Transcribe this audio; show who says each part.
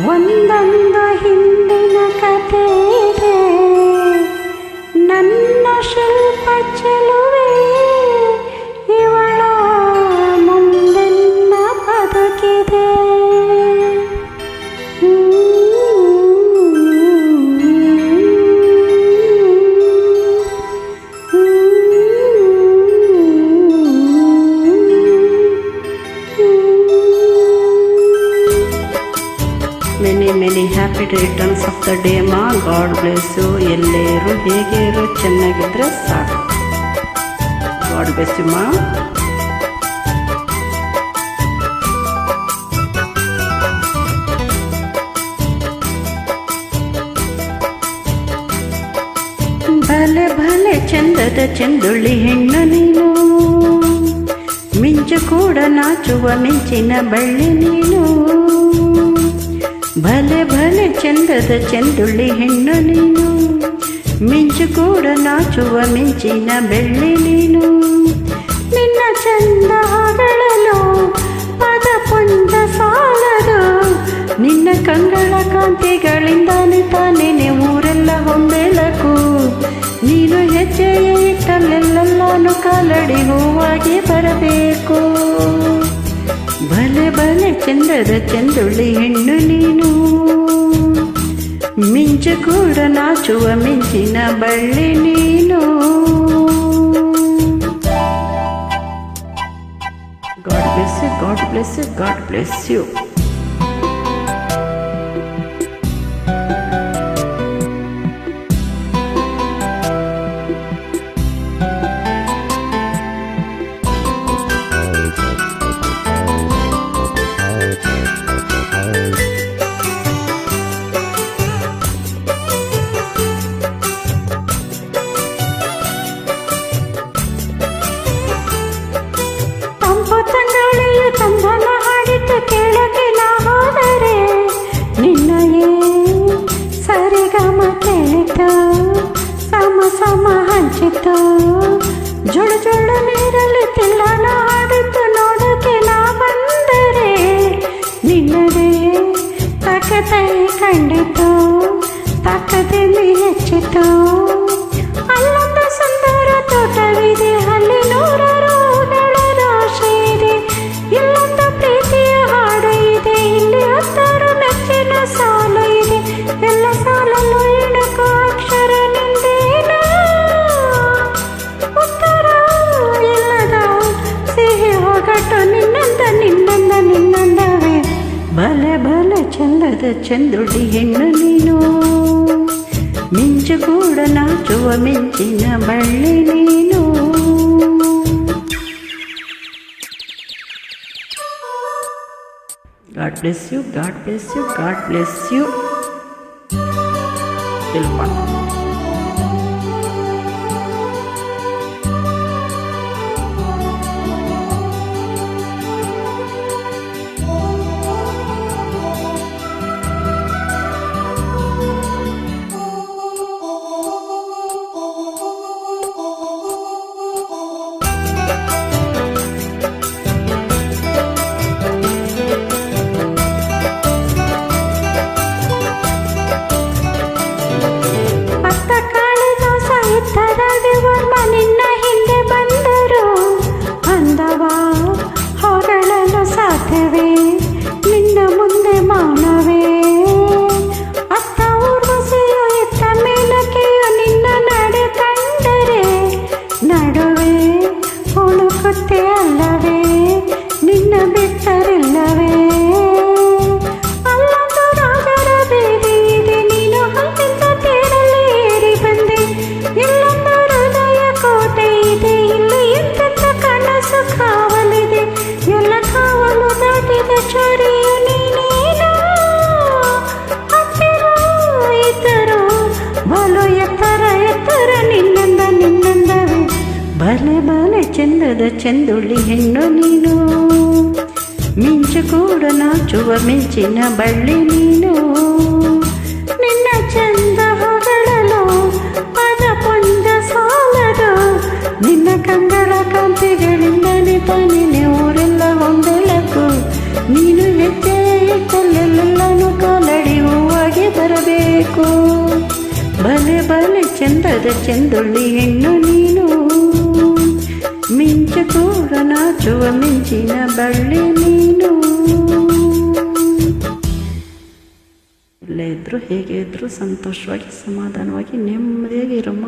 Speaker 1: ಒಂದೊಂದು ಹಿಂದಿನ ಕಥೆಗೆ ನನ್ನ ಶಿಲ್ಪ ಚೆಲುವೆ ಇವಳ ಮುಂದೆನ್ನ ಬದುಕಿದೆ. Many happy returns of the day ಮಾ. God bless you. ಎಲ್ಲರೂ ಹೇಗೆ ಇರೋ ಚೆನ್ನಾಗಿದ್ರೆ ಸಾಕು. ಗಾಡ್ ಬ್ಲೆಸ್ ಯು ಮಾ. ಭಲೆ ಭಲೆ ಚಂದದ ಚಂದುಳ್ಳಿ ಹೆಣ್ಣು ನೀನು, ಮಿಂಚು ಕೂಡ ನಾಚುವ ಮಿಂಚಿನ ಬಳ್ಳಿ ನೀನು. ಭಲೆ ಭಲೆ ಚಂದದ ಚಂದುಳ್ಳಿ ಹೆಣ್ಣು ನೀನು, ಮಿಂಚು ಕೂಡ ನಾಚುವ ಮಿಂಚಿನ ಬೆಳ್ಳಿ ನೀನು. ನಿನ್ನ ಚಂದ ಹೊಗಳಲು ಪದ ಪುಂಜ ಸಾಲದು, ನಿನ್ನ ಕಂಗಳ ಕಾಂತಿಗಳಿಂದಾನೆ ತಾನೇ ಊರೆಲ್ಲ ಹೊಂಬೆಳಕು. ನೀನು ಹೆಜ್ಜೆಯ ಇಟ್ಟಲ್ಲೆಲ್ಲಾನು ಕಾಲಡಿ ಹೂವಾಗಿ ಬರಬೇಕು. ಭಲೆ ಭಲೆ ಚಂದದ ಚಂದುಳ್ಳಿ ಹೆಣ್ಣು ನೀನು, ಮಿಂಚು ಕೂಡ ನಾಚುವ ಮಿಂಚಿನ ಬಳ್ಳಿ ನೀನು. God bless you, God bless you, God bless you. Chandana ಹಾಡಿತು ಕೇಳಕ್ಕೆ ನಾ ಹೋದರೆ, ನಿನ್ನಯೇ ಸರಿಗಮ ಕೇಳಿತು, ಸಮ ಸಮ ಹಂಚಿತು. ಜುಳು ಜುಳು ನೀರಲ್ಲಿ ತಿಲ್ಲನ ಹಾಡಿತು ನೋಡಕ್ಕೆ ನಾ ಬಂದರೆ, ನಿನ್ನದೇ ತಕತೈ ಕಂಡಿತು, ತಕ್ಕದಲ್ಲಿ ಹೆಚ್ಚಿತು. ಅಲ್ಲೊಂದು ಸುಂದರ ತೋಟವಿದೆ, ಅಲ್ಲಿ ನೂರಾರು ಹೂಗಳ ರಾಶಿ ಇದೆ. ಇಲ್ಲೊಂದು ಪ್ರೀತಿಯ ಹಾಡು ಇದೆ, ಇಲ್ಲಿ 10 ಮೆಚ್ಚಿನ ಸಾಲು ಇದೆ. ಎಲ್ಲ ಸಾಲಲ್ಲೂ ಇಣುಕೋ ಅಕ್ಷರ ನಿಂದೇನು, ಉತ್ತರ ಇಲ್ಲದ ಸಿಹಿ ಹೊಗಟು ನಿನ್ನಂದ ನಿನ್ನಂದ ನಿನ್ನಂದವೇ. ಭಲೆ ಭಲೆ ಚಂದದ ಚಂದುಳ್ಳಿ ಹೆಣ್ಣು ನೀನು, ಮಿಂಚು ಕೂಡ ನಾಚುವ ಮಿಂಚಿನ ಬಳ್ಳಿ ನೀನು. God bless you, God bless you, God bless you. Silpa. ನಿನ್ನ ಹಿಂದೆ ಬಂದರು ಅಂದವ ಹೊಗಳಲು ಸಾಧ್ಯವೇ, ನಿನ್ನ ಮುಂದೆ ಮೌನವೇ. ಅತ್ತ ಊರ್ವಶಿಯು ಇತ್ತ ಮೇಲಕ್ಕೆಯು ನಿನ್ನ ನಡೆ ಕಂಡರೆ, ನಡುವೆ ಹುಡುಕುತ್ತೆ ಅಲ್ಲವೇ, ನಿನ್ನ ಬಿಟ್ಟರಿಲ್ಲವೇ. ಅಲ್ಲೊಂದು ರಾಜರ ಬೀದಿ ಇದೆ, ನೀನು ಅಲ್ಲಿಂದ ತೇರಲ್ಲಿ ಏರಿ ಬಂದೆ. ಇಲ್ಲೊಂದು ಹೃದಯ ಕೋಟೆ ಇದೆ, ಇಲ್ಲಿ ಎಂತೆಂಥ ಕನಸು ಕಾವಲಿದೆ. ಎಲ್ಲ ಕಾವಲು ದಾಟಿದ ಚೋರಿಯು ನೀನೇನು, ಹತ್ತಿರ ಇದ್ದರು ಬಲು ಎತ್ತರ ಎತ್ತರ ನಿನ್ನಂದ ನಿನ್ನಂದವೇ. ಭಲೆ ಭಲೆ ಚಂದದ ಚಂದುಳ್ಳಿ ಹೆಣ್ಣು ನೀನು, ಮಿಂಚು ಕೂಡ ನಾಚುವ ಮಿಂಚಿನ ಬಳ್ಳಿ ನೀನು. ನಿನ್ನ ಚಂದ ಹೊಗಳಲು ಪದ ಪುಂಜ ಸಾಲದು, ನಿನ್ನ ಕಂಗಳ ಕಾಂತಿಗಳಿಂದಲೇ ತಾನೇ ಊರೆಲ್ಲ ಹೊಂಬೆಳಕು. ನೀನು ಹೆಜ್ಜೆ ಇಟ್ಟಲ್ಲೆಲ್ಲನೂ ಕಾಲ ಬೇಕು. ಬಲೆ ಬಲೆ ಚಂದದ ಚಂದುಳ್ಳಿ ಹೆಣ್ಣು ನೀನು, ಮಿಂಚು ಕೂಡ ನಾಚುವ ಮಿಂಚಿನ ಬಳ್ಳಿ ನೀನು. ಇಲ್ಲೇ ಇದ್ರು ಹೇಗೆ ಇದ್ರು ಸಂತೋಷವಾಗಿ ಸಮಾಧಾನವಾಗಿ ನೆಮ್ಮದಿಯಾಗಿ ಇರಮ್ಮ.